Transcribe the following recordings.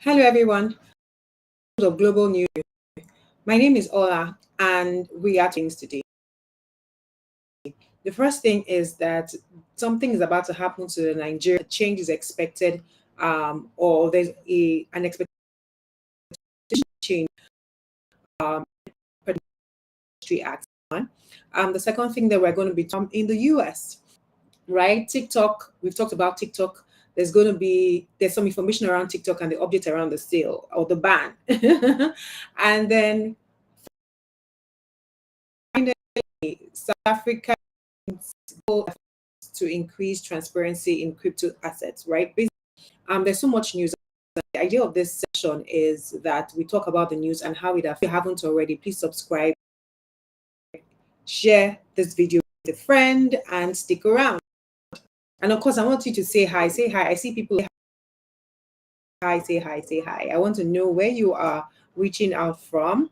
Hello, everyone of Global News. My name is Ola, and we are things today. The first thing is that something is about to happen to Nigeria. Change is expected, or there's an expectation change. Um, Industry Act. The second thing that we're going to be talking in the US, right? TikTok. We've talked about TikTok. There's some information around TikTok and the update around the sale or the ban, and then South Africa goal to increase transparency in crypto assets, right? There's so much news. The idea of this session is that we talk about the news and how it affects. If you haven't already, please subscribe, share this video with a friend, and stick around. And of course, I want you to say hi. Say hi. I see people. Hi, say hi, say hi. I want to know where you are reaching out from.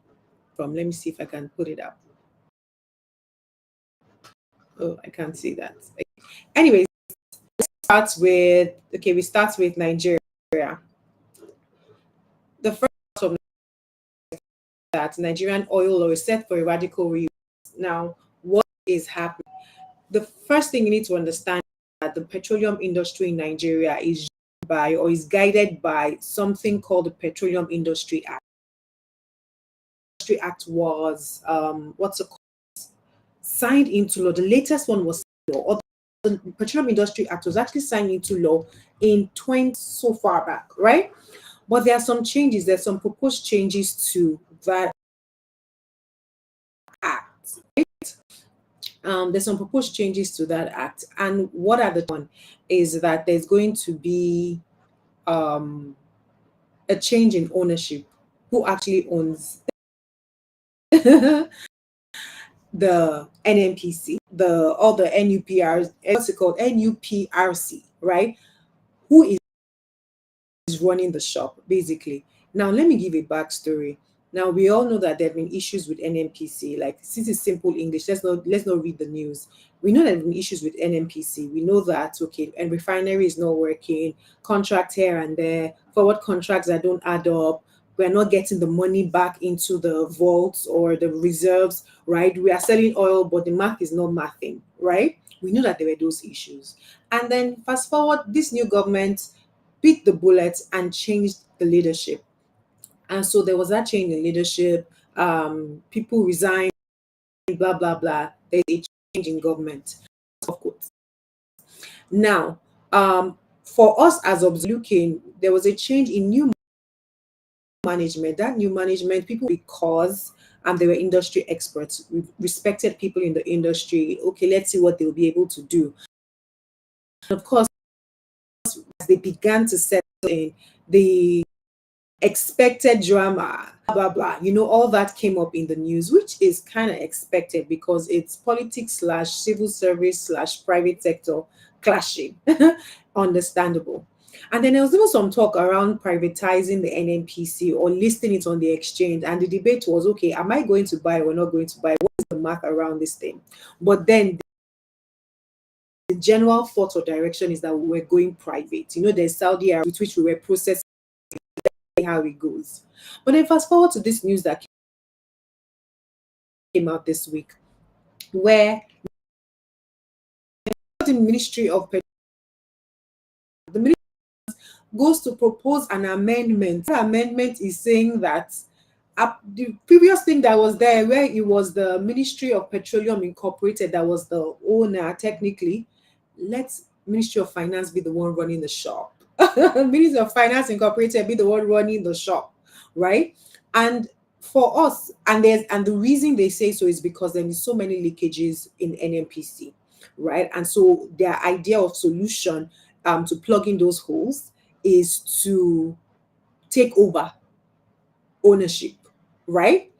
Let me see if I can put it up. Oh, I can't see that. Anyways, we start with Nigeria. The first of that Nigerian oil law is set for a radical reuse. Now, what is happening? The first thing you need to understand is that the petroleum industry in Nigeria is guided by something called the Petroleum Industry Act. The Industry Act was signed into law. The latest one was law. The Petroleum Industry Act was actually signed into law in 20 so far back, right? But there are some changes. There's some proposed changes to that act. Right? There's some proposed changes to that act, and what are the one is that there's going to be a change in ownership. Who actually owns the NNPC, all the NUPRs, what's it called? NUPRC, right? Who is running the shop, basically. Now, let me give a backstory. Now, we all know that there have been issues with NNPC. Like, since it's simple English, let's not read the news. We know there have been issues with NNPC. We know that, okay, and refinery is not working, contract here and there, forward contracts that don't add up. We're not getting the money back into the vaults or the reserves, right? We are selling oil, but the math is not mathing, right? We know that there were those issues. And then fast forward, this new government bit the bullet and changed the leadership. And so there was that change in leadership. People resigned, blah, blah, blah. There's a change in government. Of course. Now, for us as looking, there was a change in new management. That new management, people, because they were industry experts, we respected people in the industry. Okay, let's see what they'll be able to do. And of course, as they began to settle in, the expected drama, blah, blah, blah, all that came up in the news, which is kind of expected because it's politics / civil service / private sector clashing. Understandable. And then there was even some talk around privatizing the NNPC or listing it on the exchange. And the debate was, okay, am I going to buy or not going to buy? What is the math around this thing? But then the general thought or direction is that we're going private. There's Saudi Arabia, with which we were processing how it goes. But then fast forward to this news that came out this week, where the Ministry of the ministry goes to propose an amendment. The amendment is saying that the previous thing that was there, where it was the Ministry of Petroleum Incorporated that was the owner, technically, let Ministry of Finance be the one running the shop. Ministry of Finance Incorporated be the one running the shop, right? And for us, and the reason they say so is because there is so many leakages in NNPC, right? And so their idea of solution to plug in those holes is to take over ownership, right?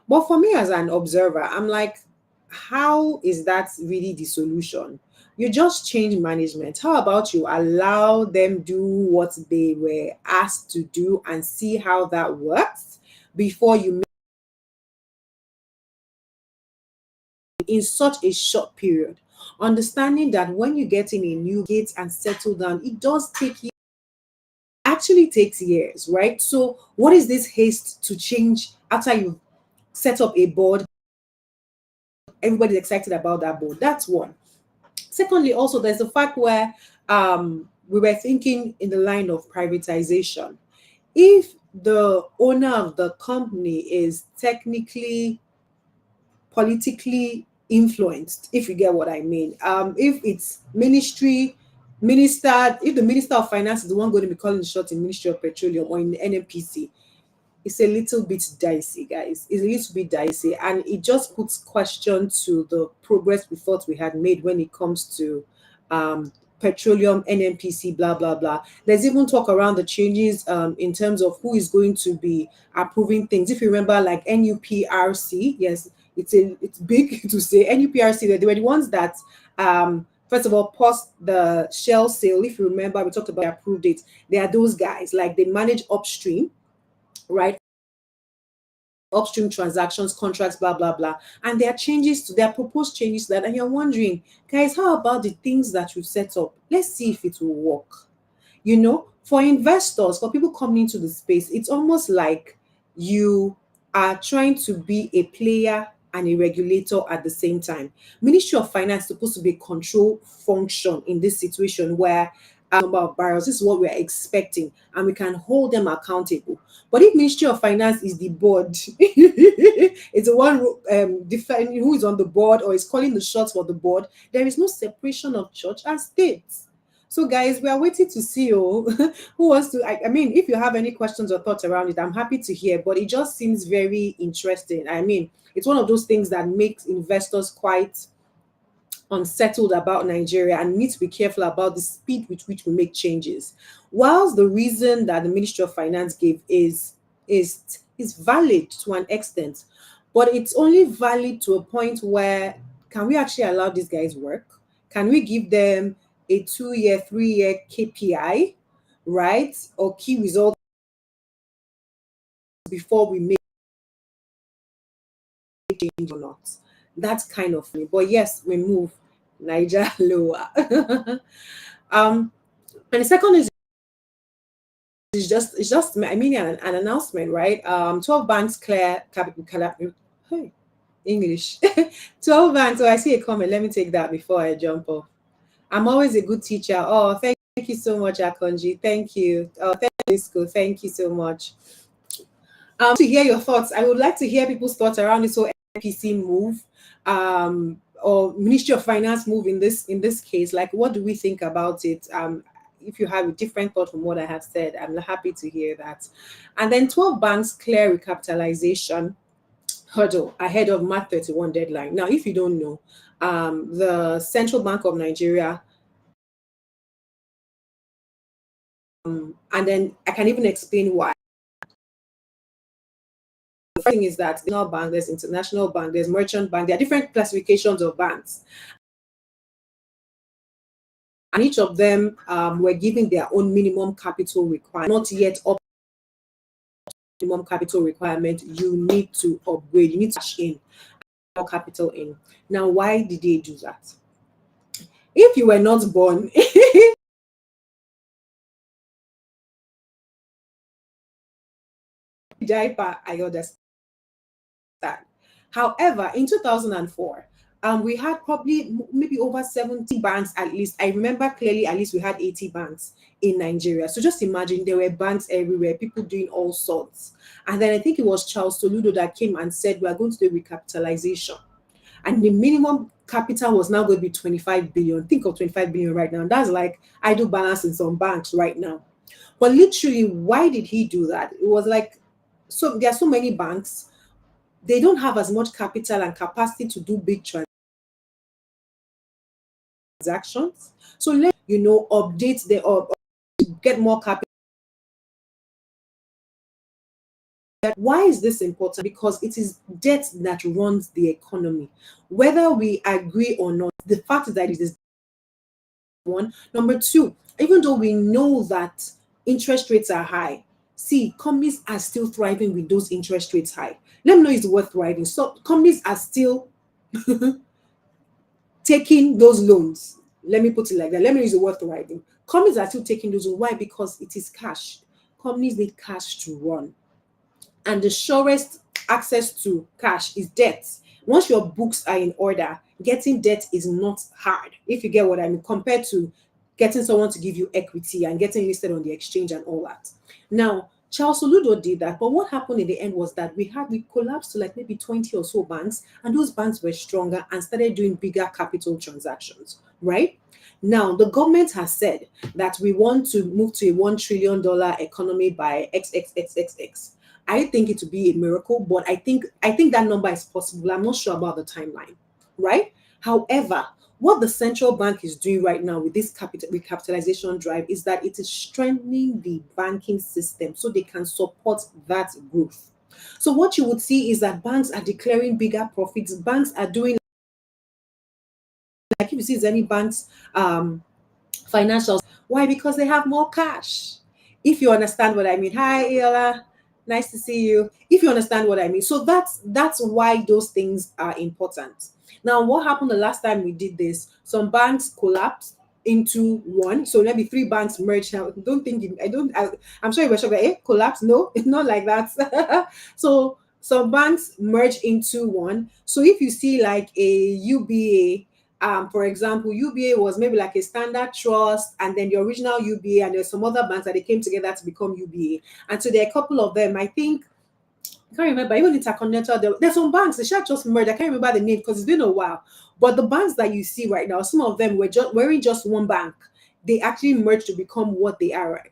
But for me as an observer, I'm like, how is that really the solution? You just change management. How about you allow them do what they were asked to do and see how that works before you make in such a short period? Understanding that when you get in a new gate and settle down, it does take you actually takes years, right? So what is this haste to change after you set up a board? Everybody's excited about that board. That's one. Secondly, also there's the fact where we were thinking in the line of privatization. If the owner of the company is technically politically influenced, if you get what I mean, if it's minister, if the minister of finance is the one going to be calling the shots in Ministry of Petroleum or in the NNPC, it's a little bit dicey, guys. It's a little bit dicey, and it just puts question to the progress we thought we had made when it comes to petroleum, NNPC, blah blah blah. There's even talk around the changes in terms of who is going to be approving things. If you remember, like NUPRC, yes, it's big to say NUPRC. They were the ones that first of all paused the Shell sale. If you remember, we talked about approved it. They are those guys, like they manage upstream, right? Upstream transactions, contracts, blah blah blah. And there are changes to there are proposed changes to that, and you're wondering, guys, how about the things that you set up? Let's see if it will work. For investors, for people coming into the space, it's almost like you are trying to be a player and a regulator at the same time. Ministry of Finance is supposed to be a control function in this situation where number of barrels, this is what we're expecting, and we can hold them accountable. But if Ministry of Finance is the board, it's the one defining who is on the board or is calling the shots for the board, there is no separation of church and state. So, guys, we are waiting to see who wants to. I mean, if you have any questions or thoughts around it, I'm happy to hear. But it just seems very interesting. I mean, it's one of those things that makes investors quite unsettled about Nigeria and need to be careful about the speed with which we make changes. Whilst the reason that the Ministry of Finance gave is valid to an extent, but it's only valid to a point where can we actually allow these guys work? Can we give them a 2-year, 3-year KPI, right? Or key results before we make change or not? That's kind of funny. But yes, we move Niger lower. And the second is it's just I mean an announcement, right? 12 banks clear capital. Hey, English. 12 banks. So I see a comment. Let me take that before I jump off. I'm always a good teacher. Oh, thank you so much, Akonji. Thank you. Oh, thank you, school. Thank you so much. To hear your thoughts, I would like to hear people's thoughts around this whole NPC move, or Ministry of Finance move in this case. Like, what do we think about it? If you have a different thought from what I have said, I'm happy to hear that. And then 12 banks clear recapitalization hurdle ahead of March 31 deadline. Now, if you don't know, the Central Bank of Nigeria, and then I can even explain why. The first thing is that national bank, there's international bank, there's merchant bank, there are different classifications of banks. And each of them were given their own minimum capital requirement, not yet up minimum capital requirement. You need to upgrade, you need to cash in more capital in. Now, why did they do that? If you were not born, diaper, I understand. However, in 2004, we had probably maybe over 70 banks at least. I remember clearly, at least we had 80 banks in Nigeria. So just imagine there were banks everywhere, people doing all sorts. And then I think it was Charles Soludo that came and said, we are going to do recapitalization. And the minimum capital was now going to be 25 billion. Think of 25 billion right now. That's like idle balance in some banks right now. But literally, why did he do that? It was like, so there are so many banks, they don't have as much capital and capacity to do big transactions. So let update the or get more capital. Why is this important? Because it is debt that runs the economy. Whether we agree or not, the fact that it is one. Number two, even though we know that interest rates are high, see, companies are still thriving with those interest rates high. Let me know it's worth thriving. So companies are still taking those loans. Let me put it like that. Let me use the word thriving. Companies are still taking those. Why? Because it is cash. companies need cash to run, and the surest access to cash is debt. Once your books are in order, getting debt is not hard, if you get what I mean, compared to getting someone to give you equity and getting listed on the exchange and all that. Now, Charles Soludo did that, but what happened in the end was that we collapsed to like maybe 20 or so banks, and those banks were stronger and started doing bigger capital transactions, right? Now, the government has said that we want to move to a $1 trillion economy by XXXXX. I think it would be a miracle, but I think that number is possible. I'm not sure about the timeline, right? However, what the central bank is doing right now with this capital recapitalization drive is that it is strengthening the banking system so they can support that growth. So what you would see is that banks are declaring bigger profits. Banks are doing, like, if you see any banks financials. Why? Because they have more cash. If you understand what I mean. Hi, Ella. Nice to see you. If you understand what I mean. So that's why those things are important. Now, what happened the last time we did this? Some banks collapsed into one. So maybe three banks merged. Now, don't think I don't. I'm sure you were shocked. Like, collapse? No, it's not like that. So some banks merge into one. So if you see like a UBA, for example, UBA was maybe like a standard trust, and then the original UBA, and there's some other banks that they came together to become UBA. And so there are a couple of them. I think I can't remember, even Intercontinental. There's some banks, they should just merged. I can't remember the name because it's been a while. But the banks that you see right now, some of them weren't just one bank. They actually merged to become what they are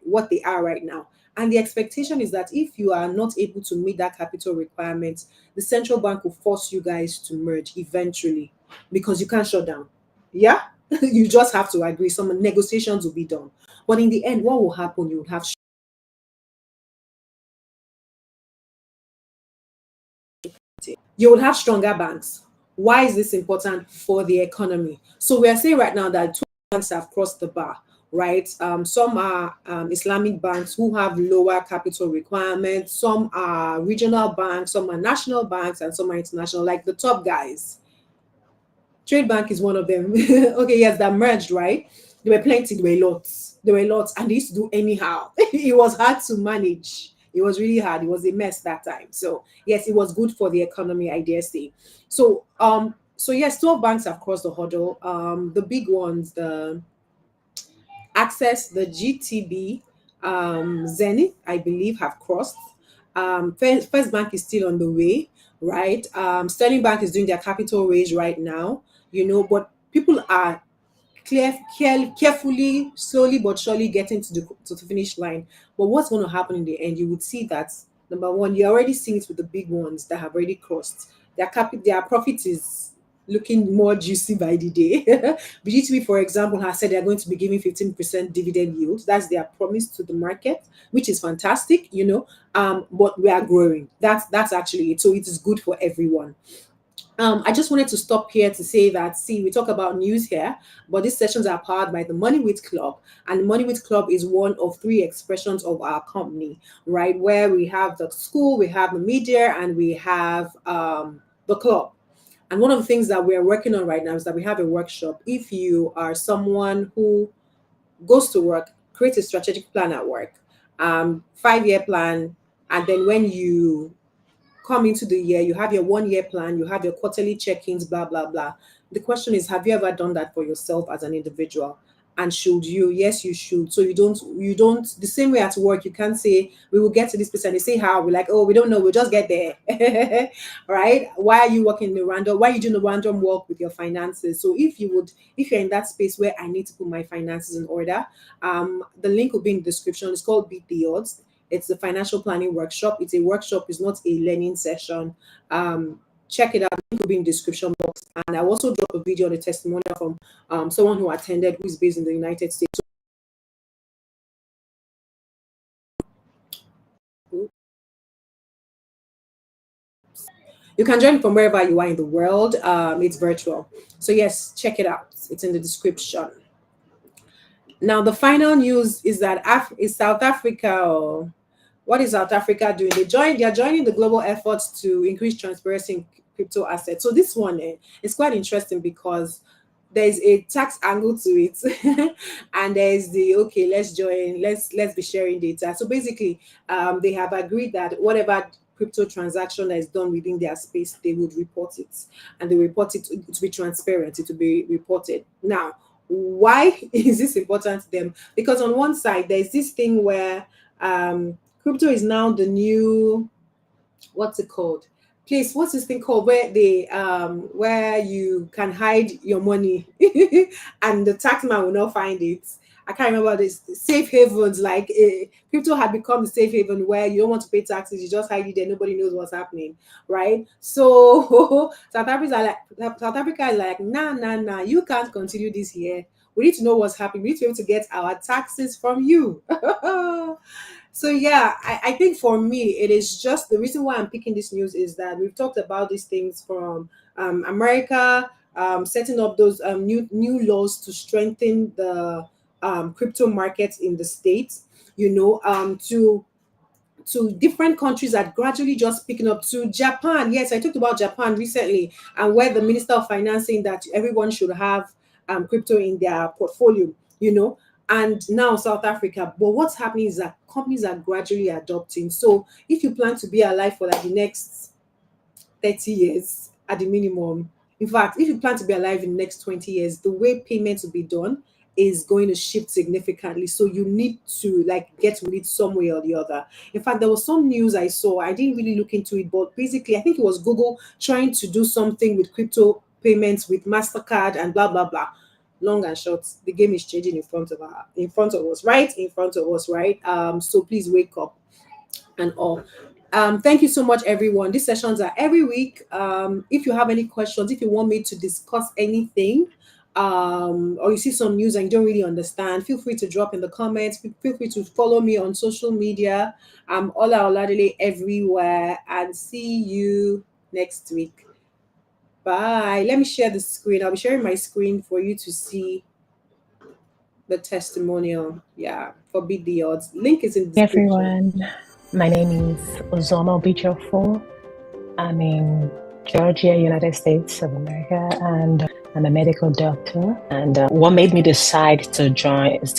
right now. And the expectation is that if you are not able to meet that capital requirement, the central bank will force you guys to merge eventually, because you can't shut down. Yeah, you just have to agree. Some negotiations will be done. But in the end, what will happen? You will have stronger banks. Why is this important for the economy? So we are saying right now that two banks have crossed the bar, right? Some are Islamic banks who have lower capital requirements. Some are regional banks. Some are national banks, and some are international. Like the top guys, Trade Bank is one of them. Okay, yes, that merged, right? There were plenty, there were lots. There were lots, and they used to do anyhow. It was hard to manage. It was really hard. It was a mess that time. So yes, it was good for the economy, I dare say. So yes, 12 banks have crossed the hurdle. The big ones, the Access, the GTB, Zenith, I believe, have crossed. First Bank is still on the way, right? Sterling Bank is doing their capital raise right now, but people are carefully, slowly but surely getting to the finish line. But what's going to happen in the end? You would see that number one, you're already seeing it with the big ones that have already crossed. Their profit is looking more juicy by the day. BGTB, for example, has said they're going to be giving 15% dividend yield. That's their promise to the market, which is fantastic, but we are growing. That's actually it. So it is good for everyone. I just wanted to stop here to say that, see, we talk about news here, but these sessions are powered by the Money with Club. And the Money with Club is one of three expressions of our company, right? Where we have the school, we have the media, and we have the club. And one of the things that we're working on right now is that we have a workshop. If you are someone who goes to work, create a strategic plan at work, 5-year plan, and then when you come into the year, you have your 1-year plan, you have your quarterly check-ins, blah, blah, blah. The question is, have you ever done that for yourself as an individual? And should you? Yes, you should. So you don't, the same way at work, you can't say, we will get to this place and they say how, we're like, oh, we don't know, we'll just get there. Right? Why are you working the random, why are you doing the random work with your finances? So if you're in that space where I need to put my finances in order, the link will be in the description. It's called Beat the Odds. It's a financial planning workshop. It's a workshop, it's not a learning session. Check it out. Link will be in the description box. And I also drop a video on a testimonial from someone who attended, who is based in the United States. You can join from wherever you are in the world. It's virtual. So yes, check it out. It's in the description. Now, the final news is that is South Africa, or what is South Africa doing? They are joining the global efforts to increase transparency in crypto assets. So this one is quite interesting because there's a tax angle to it, and there's the okay, let's join, let's be sharing data. So basically, they have agreed that whatever crypto transaction that is done within their space, they would report it, and they report it to be transparent. It will be reported. Now, why is this important to them? Because on one side, there's this thing where crypto is now the new, what's it called? Please, what's this thing called where they where you can hide your money and the taxman will not find it? I can't remember this. Safe havens, like crypto had become the safe haven where you don't want to pay taxes, you just hide it there, nobody knows what's happening, right? So South Africa is like, nah, nah, nah, you can't continue this here. We need to know what's happening. We need to be able to get our taxes from you. So yeah, I think for me, it is just the reason why I'm picking this news is that we've talked about these things from America, setting up those new laws to strengthen the crypto markets in the states. To different countries that gradually just picking up, to Japan. Yes, I talked about Japan recently, and where the Minister of Finance saying that everyone should have crypto in their portfolio, and now South Africa. But what's happening is that companies are gradually adopting. So if you plan to be alive for like the next 30 years at the minimum. In fact, if you plan to be alive in the next 20 years, the way payments will be done is going to shift significantly. So you need to like get with it some way or the other. In fact, there was some news I saw. I didn't really look into it, but basically, I think it was Google trying to do something with crypto payments with MasterCard and blah blah blah. Long and short, the game is changing in front of us, right? In front of us, right? So please wake up and all. Thank you so much, everyone. These sessions are every week. If you have any questions, if you want me to discuss anything, or you see some news and you don't really understand, feel free to drop in the comments. Feel free to follow me on social media. I'm Ola Oladele everywhere, and see you next week. Bye. Let me share the screen. I'll be sharing my screen for you to see the testimonial. Yeah, for Beat the Odds. Link is in the description. Everyone, my name is Uzoma Bichofo. I'm in Georgia, United States of America, and I'm a medical doctor. And what made me decide to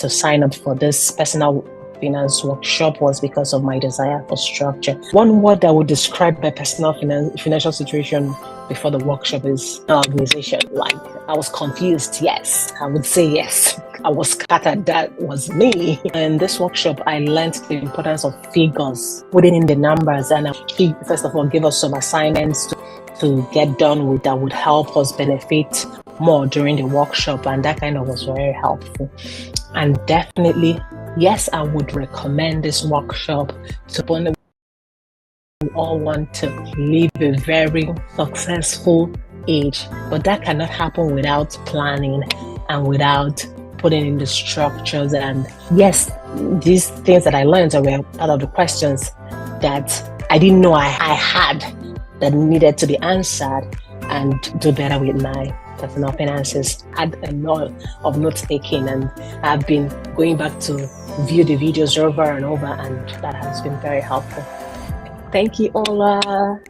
sign up for this personal finance workshop was because of my desire for structure. One word that would describe my personal financial situation before the workshop is organization. Like, I was confused, yes. I would say yes. I was scattered, that was me. In this workshop, I learned the importance of figures, putting in the numbers, and she, first of all, gave us some assignments to get done with that would help us benefit more during the workshop, and that kind of was very helpful. And definitely, yes, I would recommend this workshop to anyone who all want to live a very successful age, but that cannot happen without planning and without putting in the structures. And yes, these things that I learned were part of the questions that I didn't know I had that needed to be answered, and do better with my personal finances. I had a lot of notes taking, and I've been going back to view the videos over and over, and that has been very helpful. Thank you, Ola.